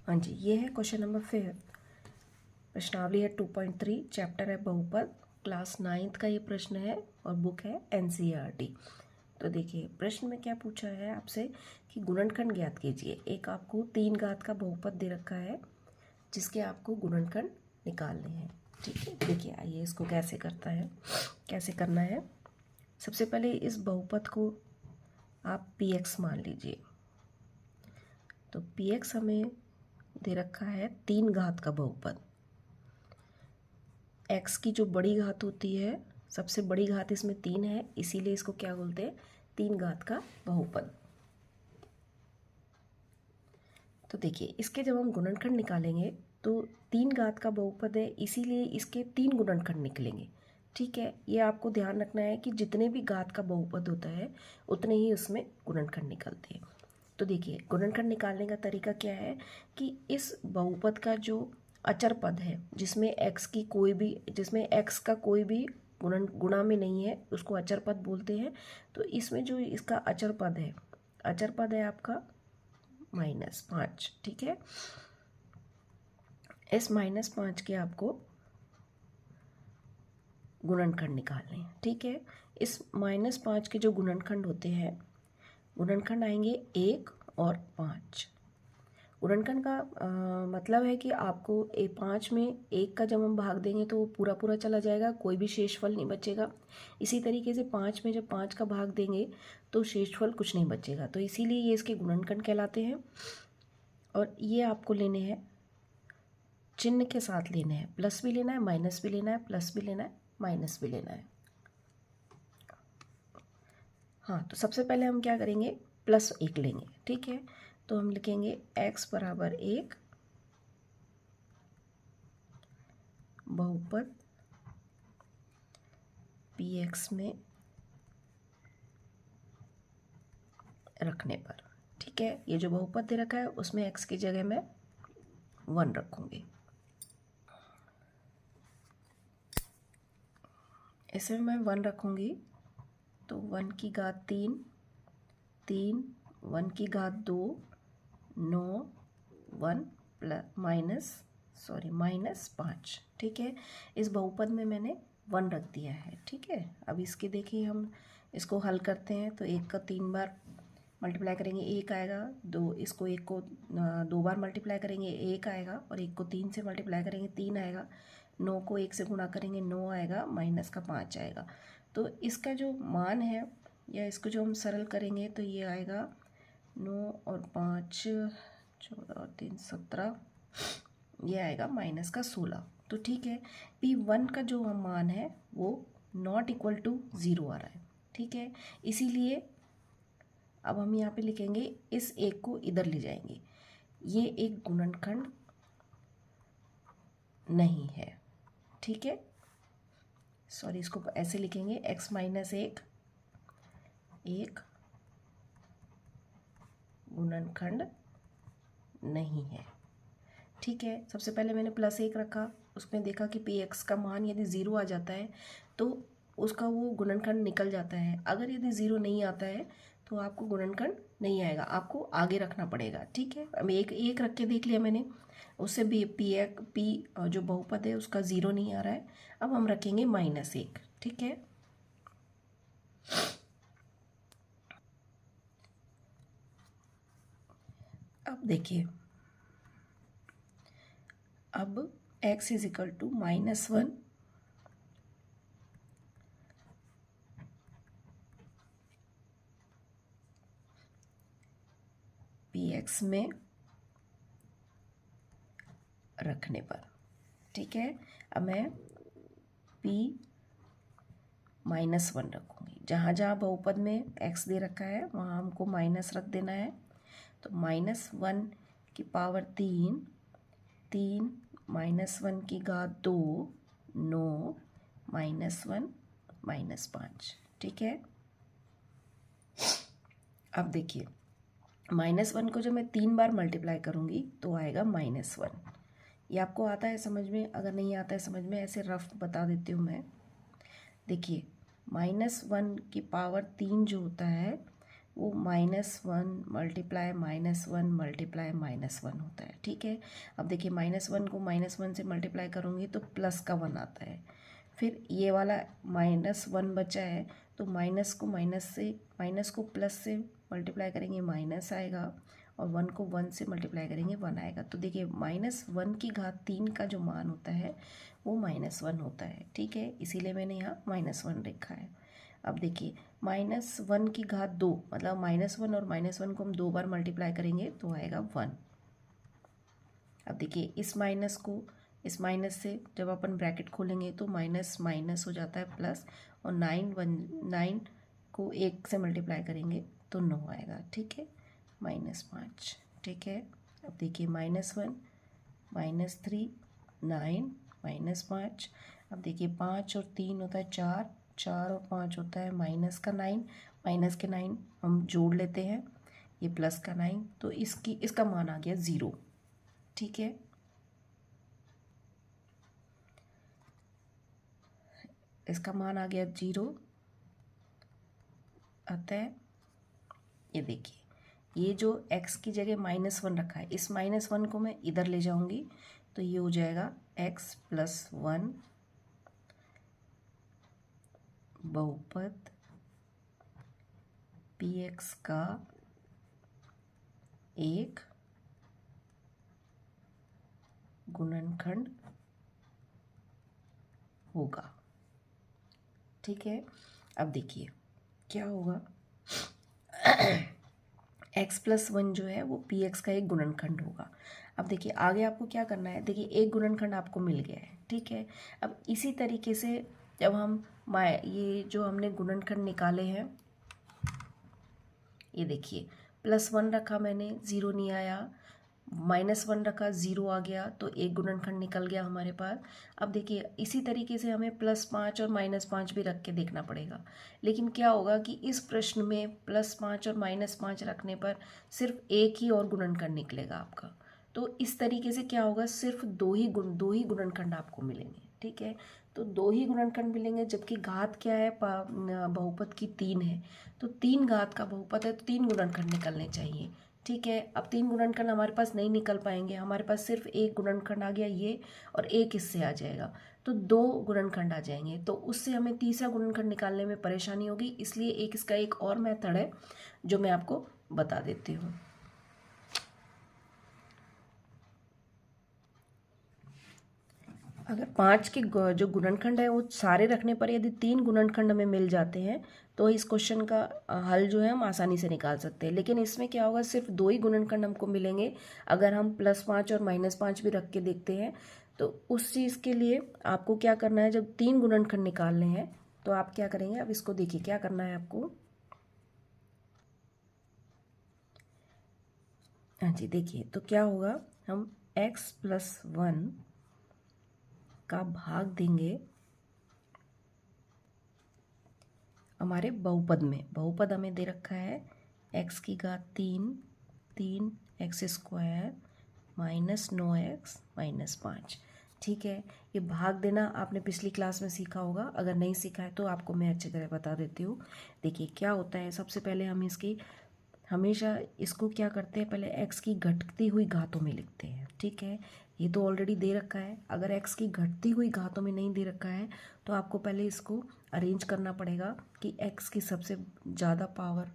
हाँ जी, ये है क्वेश्चन नंबर 5। प्रश्नावली है 2.3, चैप्टर है बहुपद, क्लास 9th का ये प्रश्न है और बुक है NCERT। तो देखिए प्रश्न में क्या पूछा है आपसे कि गुणनखंड ज्ञात कीजिए। एक आपको 3 घात का बहुपद दे रखा है जिसके आपको गुणनखंड निकालने हैं। ठीक है, देखिए आइए इसको कैसे करना है। सबसे पहले इस बहुपद को आप px मान लीजिए। तो px हमें दे रखा है 3 घात का बहुपद। x की जो बड़ी घात होती है, सबसे बड़ी घात इसमें 3 है, इसीलिए इसको क्या बोलते हैं, 3 घात का बहुपद। तो देखिए इसके जब हम गुणनखंड निकालेंगे तो 3 घात का बहुपद है, इसीलिए इसके 3 गुणनखंड निकलेंगे। ठीक है, ये आपको ध्यान रखना है कि जितने भी घात का बहुपद होता है उतने ही उसमें गुणनखंड निकलते हैं। तो देखिए गुणनखंड निकालने का तरीका क्या है कि इस बहुपद का जो अचर पद है जिसमें x का कोई भी गुणा में नहीं है उसको अचर पद बोलते हैं। तो इसमें जो इसका अचर पद है आपका -5। ठीक है, इस -5 के आपको गुणनखंड निकालने हैं। ठीक है, इस -5 के जो गुणनखंड होते हैं, गुणनखंड आएंगे 1 और 5। गुणनखंड का मतलब है कि आपको 5 में 1 का जब हम भाग देंगे तो वो पूरा पूरा चला जाएगा, कोई भी शेषफल नहीं बचेगा। इसी तरीके से 5 में जब 5 का भाग देंगे तो शेषफल कुछ नहीं बचेगा, तो इसीलिए ये इसके गुणनखंड कहलाते हैं। और ये आपको लेने हैं चिन्ह के साथ लेने हैं, प्लस भी लेना है माइनस भी लेना है, प्लस भी लेना है माइनस भी लेना है। हाँ, तो सबसे पहले हम क्या करेंगे, +1 लेंगे। ठीक है, तो हम लिखेंगे x बराबर 1 बहुपद px में रखने पर। ठीक है, ये जो बहुपद दे रखा है उसमें x की जगह मैं 1 रखूँगी। इसमें मैं 1 रखूँगी तो 1 की घात 3, 1 की घात 2, 9, 1 -5। ठीक है, इस बहुपद में मैंने 1 रख दिया है। ठीक है, अब इसके देखिए हम इसको हल करते हैं तो 1 का 3 बार मल्टीप्लाई करेंगे 1 आएगा, 2 इसको 1 को 2 बार मल्टीप्लाई करेंगे 1 आएगा, और 1 को 3 से मल्टीप्लाई करेंगे 3 आएगा, 9 को 1 से गुणा करेंगे 9 आएगा, माइनस का 5 आएगा। तो इसका जो मान है या इसको जो हम सरल करेंगे तो ये आएगा 9 और 5 14 और 3 17, ये आएगा माइनस का 16। तो ठीक है, P1 का जो मान है वो ≠0 आ रहा है। ठीक है, इसीलिए अब हम यहाँ पे लिखेंगे, इस 1 को इधर ले जाएंगे, ये एक गुणनखंड नहीं है। ठीक है, सॉरी, इसको ऐसे लिखेंगे x - 1 एक गुणनखंड नहीं है। ठीक है, सबसे पहले मैंने +1 रखा, उसमें देखा कि px का मान यदि 0 आ जाता है तो उसका वो गुणनखंड निकल जाता है। अगर यदि 0 नहीं आता है तो आपको गुणनखंड नहीं आएगा, आपको आगे रखना पड़ेगा। ठीक है, अब एक रख के देख लिया मैंने, उससे भी p जो बहुपद है उसका 0 नहीं आ रहा है। अब हम रखेंगे -1। ठीक है, अब देखिए, अब x = -1 px में रखने पर। ठीक है, अब मैं p-1 रखूँगी, जहाँ जहाँ बहुपद में x दे रखा है वहाँ हमको माइनस रख देना है। तो -1 की पावर 3, 1 की घात 2, 9, -1 -5। ठीक है, अब देखिए -1 को जब मैं 3 बार मल्टीप्लाई करूँगी तो आएगा -1। ये आपको आता है समझ में? अगर नहीं आता है समझ में, ऐसे रफ बता देती हूँ मैं। देखिए -1 की पावर 3 जो होता है वो -1 मल्टीप्लाई -1 मल्टीप्लाई -1 होता है। ठीक है, अब देखिए -1 को -1 से मल्टीप्लाई करूँगी तो प्लस का 1 आता है। फिर ये वाला -1 बचा है, तो माइनस को प्लस से मल्टीप्लाई करेंगे माइनस आएगा, और 1 को 1 से मल्टीप्लाई करेंगे 1 आएगा। तो देखिए -1 की घात 3 का जो मान होता है वो -1 होता है। ठीक है, इसीलिए मैंने यहाँ -1 लिखा है। अब देखिए -1 की घात 2, मतलब -1 और -1 को हम 2 बार मल्टीप्लाई करेंगे तो आएगा 1। अब देखिए इस माइनस से जब अपन ब्रैकेट खोलेंगे तो माइनस माइनस हो जाता है प्लस, और 9 को 1 से मल्टीप्लाई करेंगे तो 9 आएगा। ठीक है, -5। ठीक है, अब देखिए -1 -3 9 -5। अब देखिए 5 और 3 होता है 4, 4 और 5 होता है माइनस का 9, माइनस के 9 हम जोड़ लेते हैं, ये प्लस का 9, तो इसका मान आ गया 0। ठीक है, इसका मान आ गया 0। अतः ये देखिए ये जो x की जगह -1 रखा है, इस -1 को मैं इधर ले जाऊंगी तो ये हो जाएगा x + 1 बहुपद px का एक गुणनखंड होगा। ठीक है, अब देखिए क्या होगा, x + 1 जो है वो px का एक गुणनखंड होगा। अब देखिए आगे आपको क्या करना है, देखिए एक गुणनखंड आपको मिल गया है। ठीक है, अब इसी तरीके से जब हम ये जो हमने गुणनखंड निकाले हैं, ये देखिए +1 रखा मैंने 0 नहीं आया, -1 रखा 0 आ गया, तो एक गुणनखंड निकल गया हमारे पास। अब देखिए इसी तरीके से हमें +5 और -5 भी रख के देखना पड़ेगा, लेकिन क्या होगा कि इस प्रश्न में +5 और -5 रखने पर सिर्फ एक ही और गुणनखंड निकलेगा आपका। तो इस तरीके से क्या होगा, सिर्फ दो ही गुणनखंड आपको मिलेंगे। ठीक है, तो 2 ही गुणनखंड मिलेंगे, जबकि घात क्या है, बहुपद की 3 है, तो 3 घात का बहुपद है तो 3 गुणनखंड निकलने चाहिए। ठीक है, अब 3 गुणनखंड हमारे पास नहीं निकल पाएंगे, हमारे पास सिर्फ एक गुणनखंड आ गया ये, और एक इससे आ जाएगा, तो 2 गुणनखंड आ जाएंगे, तो उससे हमें तीसरा गुणनखंड निकालने में परेशानी होगी। इसलिए इसका एक और मेथड है जो मैं आपको बता देती हूँ। अगर 5 के जो गुणनखंड है वो सारे रखने पर यदि 3 गुणनखंड हमें मिल जाते हैं तो इस क्वेश्चन का हल जो है हम आसानी से निकाल सकते हैं। लेकिन इसमें क्या होगा, सिर्फ 2 ही गुणनखंड हमको मिलेंगे। अगर हम +5 और -5 भी रख के देखते हैं तो उस चीज़ के लिए आपको क्या करना है, जब 3 गुणनखंड निकालने हैं तो आप क्या करेंगे, अब इसको देखिए क्या करना है आपको। हाँ जी, देखिए तो क्या होगा, हम x + 1 का भाग देंगे हमारे बहुपद में। बहुपद हमें दे रखा है x की घात 3 3x² -9x -5। ठीक है, ये भाग देना आपने पिछली क्लास में सीखा होगा, अगर नहीं सीखा है तो आपको मैं अच्छी तरह बता देती हूँ। देखिए क्या होता है, सबसे पहले हम हमेशा इसको क्या करते हैं, पहले x की घटती हुई घातों में लिखते हैं। ठीक है, ये तो ऑलरेडी दे रखा है। अगर x की घटती हुई घातों में नहीं दे रखा है तो आपको पहले इसको अरेंज करना पड़ेगा कि x की सबसे ज़्यादा पावर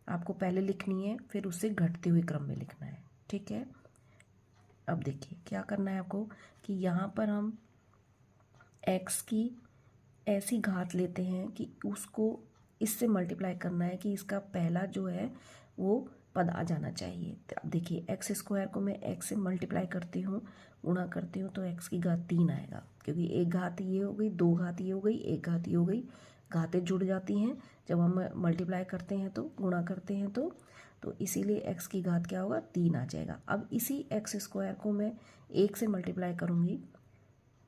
आपको पहले लिखनी है, फिर उससे घटते हुए क्रम में लिखना है। ठीक है, अब देखिए क्या करना है आपको कि यहाँ पर हम x की ऐसी घात लेते हैं कि उसको इससे मल्टीप्लाई करना है कि इसका पहला जो है वो पद आ जाना चाहिए। तो अब देखिए x² को मैं x से मल्टीप्लाई करती हूँ, गुणा करती हूँ, तो x की घात 3 आएगा, क्योंकि एक घात ये हो गई, 2 घात ये हो गई, एक घात ये हो गई। घातें जुड़ जाती हैं जब हम मल्टीप्लाई करते हैं, तो गुणा करते हैं तो इसीलिए x की घात क्या होगा, 3 आ जाएगा। अब इसी x² को मैं 1 से मल्टीप्लाई करूँगी,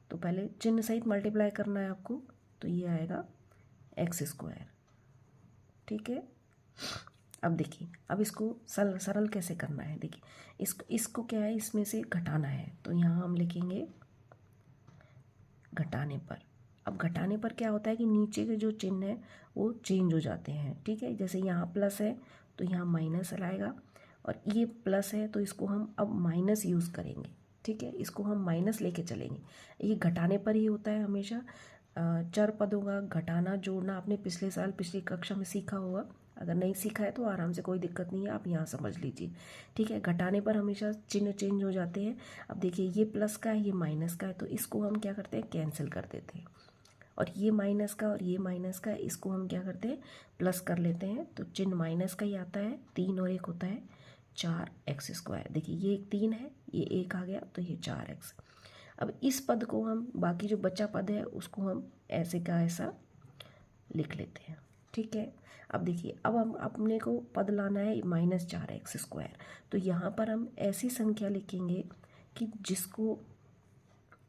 तो पहले चिन्ह सहित मल्टीप्लाई करना है आपको, तो ये आएगा x²। ठीक है, अब देखिए अब इसको सरल कैसे करना है। देखिए इसको क्या है, इसमें से घटाना है, तो यहाँ हम लिखेंगे घटाने पर अब घटाने पर क्या होता है कि नीचे के जो चिन्ह है वो चेंज हो जाते हैं, ठीक है। जैसे यहाँ प्लस है तो यहाँ माइनस लाएगा, और ये प्लस है तो इसको हम अब माइनस यूज़ करेंगे, ठीक है। इसको हम माइनस लेके चलेंगे। ये घटाने पर ही होता है हमेशा। चर पदों का घटाना जोड़ना आपने पिछले साल पिछली कक्षा में सीखा होगा। अगर नहीं सीखा है तो आराम से, कोई दिक्कत नहीं है, आप यहाँ समझ लीजिए, ठीक है। घटाने पर हमेशा चिन्ह चेंज हो जाते हैं। अब देखिए ये प्लस का है, ये माइनस का है, तो इसको हम क्या करते हैं, कैंसिल कर देते हैं। और ये माइनस का और ये माइनस का, इसको हम क्या करते हैं, प्लस कर लेते हैं। तो चिन्ह माइनस का ही आता है। 3 और 1 होता है 4x²। देखिए ये 3 है, ये 1 आ गया, तो ये 4x। अब इस पद को हम, बाकी जो बचा पद है उसको हम ऐसे का ऐसा लिख लेते हैं, ठीक है। अब देखिए, अब हम अपने को पद लाना है -4x²। तो यहाँ पर हम ऐसी संख्या लिखेंगे कि जिसको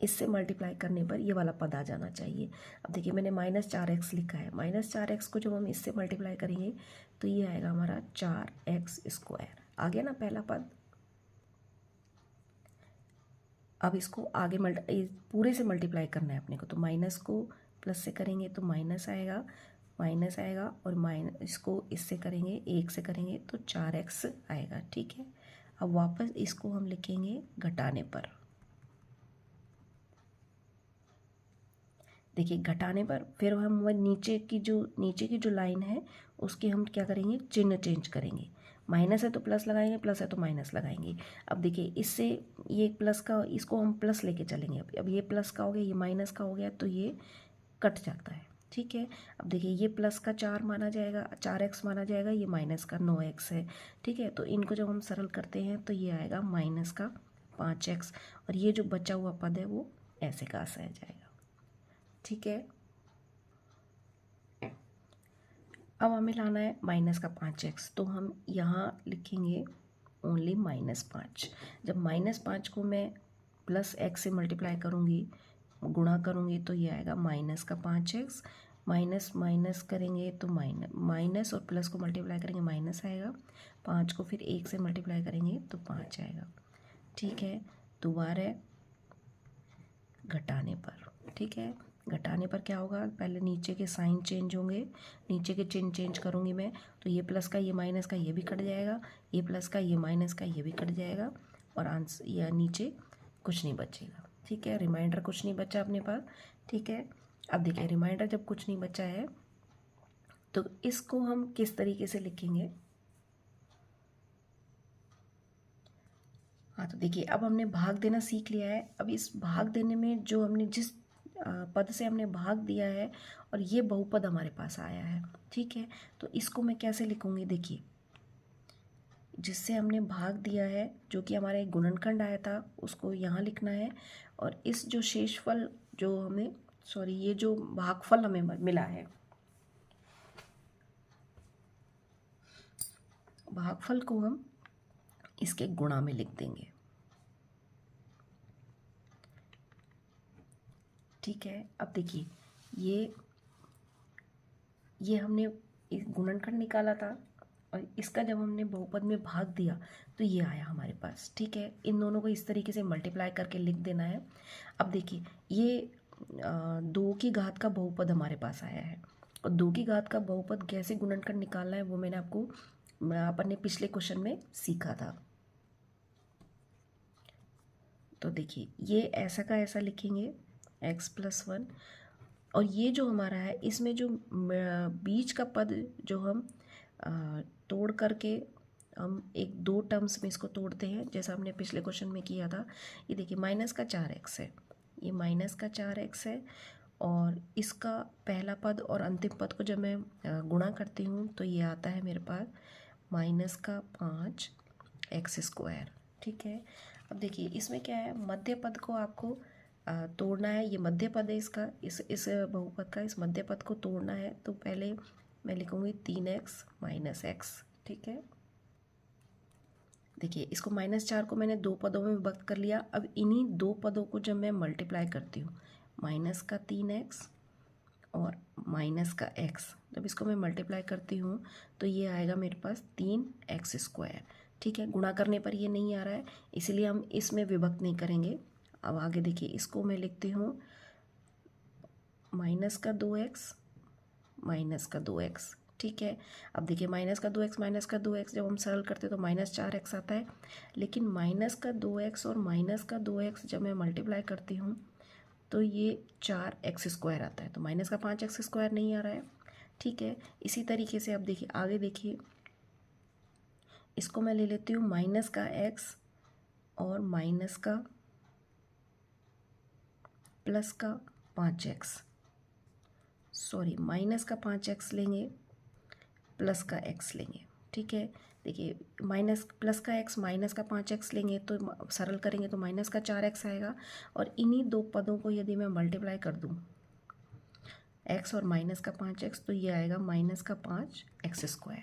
इससे मल्टीप्लाई करने पर ये वाला पद आ जाना चाहिए। अब देखिए मैंने -4x लिखा है, -4x को जब हम इससे मल्टीप्लाई करेंगे तो ये आएगा हमारा 4x²। आ गया ना पहला पद। अब इसको आगे पूरे से मल्टीप्लाई करना है अपने को, तो माइनस को प्लस से करेंगे तो माइनस आएगा, माइनस आएगा, और माइनस इसको इससे करेंगे, 1 से करेंगे तो 4x आएगा, ठीक है। अब वापस इसको हम लिखेंगे घटाने पर। देखिए घटाने पर फिर हम नीचे की जो लाइन है उसके हम क्या करेंगे, चिन्ह चेंज करेंगे। माइनस है तो प्लस लगाएंगे, प्लस है तो माइनस लगाएंगे। अब देखिए इससे ये प्लस का, इसको हम प्लस लेके चलेंगे। अब ये प्लस का हो गया, ये माइनस का हो गया, तो ये कट जाता है, ठीक है। अब देखिए ये प्लस का 4 माना जाएगा, 4x माना जाएगा, ये माइनस का 9x है, ठीक है। तो इनको जब हम सरल करते हैं तो ये आएगा माइनस का 5x, और ये जो बचा हुआ पद है वो ऐसे का ऐसा आ जाएगा, ठीक है। अब हमें लाना है माइनस का 5x, तो हम यहाँ लिखेंगे ओनली -5। जब -5 को मैं +x से मल्टीप्लाई करूँगी, गुणा करूँगी, तो ये आएगा माइनस का 5x। माइनस माइनस करेंगे तो माइनस, और प्लस को मल्टीप्लाई करेंगे माइनस आएगा। 5 को फिर 1 से मल्टीप्लाई करेंगे तो 5 आएगा, ठीक है। दोबारा घटाने पर, ठीक है। घटाने पर क्या होगा, पहले नीचे के साइन चेंज होंगे, नीचे के चिन्ह चेंज करूँगी मैं, तो ये प्लस का, ये माइनस का, ये भी कट जाएगा, ये प्लस का, ये माइनस का, ये भी कट जाएगा, और आंसर या नीचे कुछ नहीं बचेगा, ठीक है। रिमाइंडर कुछ नहीं बचा अपने पास, ठीक है। अब देखिए रिमाइंडर जब कुछ नहीं बचा है तो इसको हम किस तरीके से लिखेंगे। हाँ, तो देखिए अब हमने भाग देना सीख लिया है। अब इस भाग देने में जो हमने जिस पद से हमने भाग दिया है और ये बहुपद हमारे पास आया है, ठीक है। तो इसको मैं कैसे लिखूँगी, देखिए जिससे हमने भाग दिया है, जो कि हमारा एक गुणनखंड आया था, उसको यहाँ लिखना है। और इस जो शेषफल जो हमें, ये जो भागफल हमें मिला है, भागफल को हम इसके गुणा में लिख देंगे, ठीक है। अब देखिए ये हमने गुणनखंड निकाला था, और इसका जब हमने बहुपद में भाग दिया तो ये आया हमारे पास, ठीक है। इन दोनों को इस तरीके से मल्टीप्लाई करके लिख देना है। अब देखिए ये 2 की घात का बहुपद हमारे पास आया है, और 2 की घात का बहुपद कैसे गुणनखंड निकालना है वो मैंने आपको अपन ने पिछले क्वेश्चन में सीखा था। तो देखिए ये ऐसा का ऐसा लिखेंगे x+1, और ये जो हमारा है इसमें जो बीच का पद जो हम तोड़ करके हम 1-2 टर्म्स में इसको तोड़ते हैं, जैसा हमने पिछले क्वेश्चन में किया था। ये देखिए माइनस का 4x है, ये माइनस का 4x है, और इसका पहला पद और अंतिम पद को जब मैं गुणा करती हूँ तो ये आता है मेरे पास माइनस का 5x², ठीक है। अब देखिए इसमें क्या है, मध्य पद को आपको तोड़ना है। ये मध्य पद है इसका, इस बहुपद का, इस मध्य पद को तोड़ना है। तो पहले मैं लिखूँगी 3x - x, ठीक है। देखिए इसको -4 को मैंने 2 पदों में विभक्त कर लिया। अब इन्हीं 2 पदों को जब मैं मल्टीप्लाई करती हूँ, माइनस का 3x और माइनस का x, जब इसको मैं मल्टीप्लाई करती हूँ तो ये आएगा मेरे पास 3x², ठीक है। गुणा करने पर ये नहीं आ रहा है, इसीलिए हम इसमें विभक्त नहीं करेंगे। अब आगे देखिए इसको मैं लिखती हूँ माइनस का 2x माइनस का 2x, ठीक है। अब देखिए माइनस का 2x जब हम सरल करते हैं तो -4x आता है, लेकिन माइनस का 2x और माइनस का 2x जब मैं मल्टीप्लाई करती हूँ तो ये 4x² आता है, तो माइनस का 5x² नहीं आ रहा है, ठीक है। इसी तरीके से अब देखिए आगे देखिए, इसको मैं ले लेती हूँ माइनस का x और माइनस का प्लस का 5x, सॉरी माइनस का 5x लेंगे प्लस का x लेंगे, ठीक है। देखिए माइनस प्लस का x माइनस का 5x लेंगे तो सरल करेंगे तो माइनस का 4x आएगा, और इन्हीं दो पदों को यदि मैं मल्टीप्लाई कर दूँ x और माइनस का 5x तो ये आएगा माइनस का 5x²,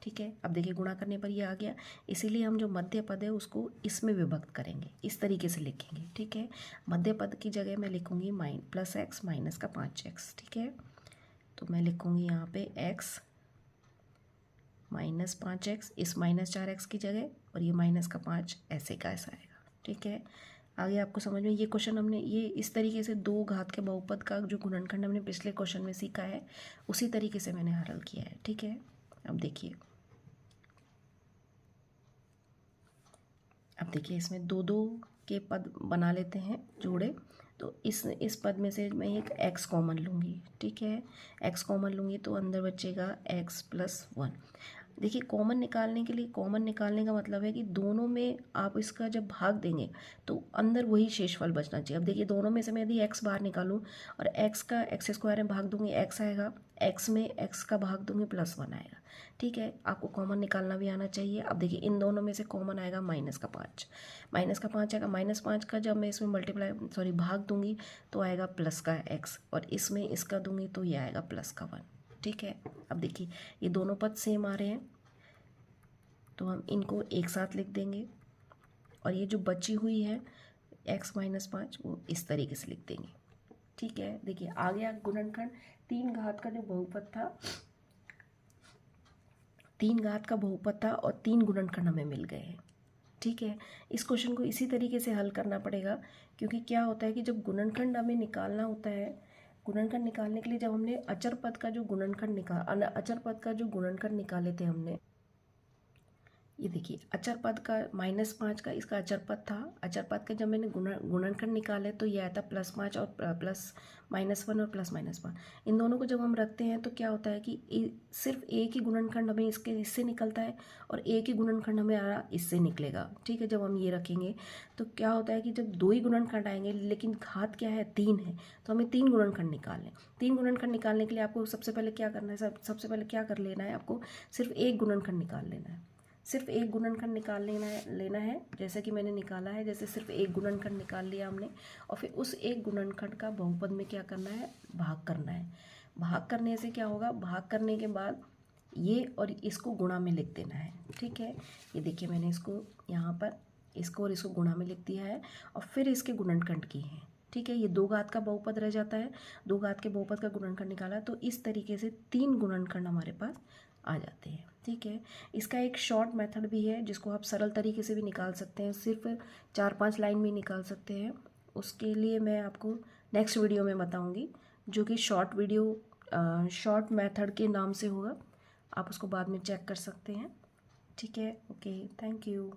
ठीक है। अब देखिए गुणा करने पर ये आ गया, इसीलिए हम जो मध्य पद है उसको इसमें विभक्त करेंगे, इस तरीके से लिखेंगे, ठीक है। मध्य पद की जगह मैं लिखूँगी +x माइनस का 5x, ठीक है। तो मैं लिखूँगी यहाँ पे x -5x इस -4x की जगह, और ये -5 ऐसे का ऐसा आएगा, ठीक है। आगे आपको समझ में, ये क्वेश्चन हमने ये इस तरीके से दो घात के बहुपद का जो गुणनखंड हमने पिछले क्वेश्चन में सीखा है उसी तरीके से मैंने हल किया है, ठीक है। अब देखिए इसमें दो दो के पद बना लेते हैं जोड़े, तो इस पद में से मैं एक x कॉमन लूँगी, ठीक है। x कॉमन लूँगी तो अंदर बचेगा x + 1। देखिए कॉमन निकालने के लिए, कॉमन निकालने का मतलब है कि दोनों में आप इसका जब भाग देंगे तो अंदर वही शेषफल बचना चाहिए। अब देखिए दोनों में से मैं यदि x बाहर निकालूं और x का x² में भाग दूंगी x आएगा, x में x का भाग दूंगी +1 आएगा, ठीक है। आपको कॉमन निकालना भी आना चाहिए। अब देखिए इन दोनों में से कॉमन आएगा -5 आएगा, -5 का जब मैं इसमें भाग दूंगी तो आएगा प्लस का x, और इसमें इसका दूंगी तो ये आएगा प्लस का 1, ठीक है। अब देखिए ये दोनों पद सेम आ रहे हैं तो हम इनको एक साथ लिख देंगे, और ये जो बची हुई है x - 5 वो इस तरीके से लिख देंगे, ठीक है। देखिए आ गया गुणनखंड, 3 घात का जो बहुपद था, 3 घात का बहुपद था और 3 गुणनखंड हमें मिल गए हैं, ठीक है। इस क्वेश्चन को इसी तरीके से हल करना पड़ेगा, क्योंकि क्या होता है कि जब गुणनखंड हमें निकालना होता है, गुणनखंड निकालने के लिए जब हमने अचर पद का जो गुणनखंड निकाले थे हमने, ये देखिए अचर पद का -5 का इसका अचर पद था, अचर पद का जब मैंने गुणनखंड निकाले तो ये आया था +5 और +-1 और +-1। इन दोनों को जब हम रखते हैं तो क्या होता है कि सिर्फ एक ही गुणनखंड हमें इससे निकलता है और एक ही गुणनखंड हमें इससे निकलेगा, ठीक है। जब हम ये रखेंगे तो क्या होता है कि जब 2 ही गुणनखंड आएंगे लेकिन घात क्या है 3 है, तो हमें 3 गुणनखंड निकालने, 3 गुणनखंड निकालने के लिए आपको सबसे पहले क्या करना है, सबसे पहले क्या कर लेना है, आपको सिर्फ एक गुणनखंड निकाल लेना है, सिर्फ एक गुणनखंड निकाल लेना है जैसे कि मैंने निकाला है, जैसे सिर्फ एक गुणनखंड निकाल लिया हमने, और फिर उस एक गुणनखंड का बहुपद में क्या करना है, भाग करना है। भाग करने से क्या होगा, भाग करने के बाद ये और इसको गुणा में लिख देना है, ठीक है। ये देखिए मैंने इसको यहाँ पर इसको और इसको गुणा में लिख दिया है और फिर इसके गुणनखंड किए हैं, ठीक है। ये 2 घात का बहुपद रह जाता है, 2 घात के बहुपद का गुणनखंड निकाला तो इस तरीके से 3 गुणनखंड हमारे पास आ जाते हैं, ठीक है। इसका एक शॉर्ट मेथड भी है जिसको आप सरल तरीके से भी निकाल सकते हैं, सिर्फ 4-5 लाइन में निकाल सकते हैं। उसके लिए मैं आपको नेक्स्ट वीडियो में बताऊंगी, जो कि शॉर्ट मेथड के नाम से होगा, आप उसको बाद में चेक कर सकते हैं, ठीक है। Okay, thank you.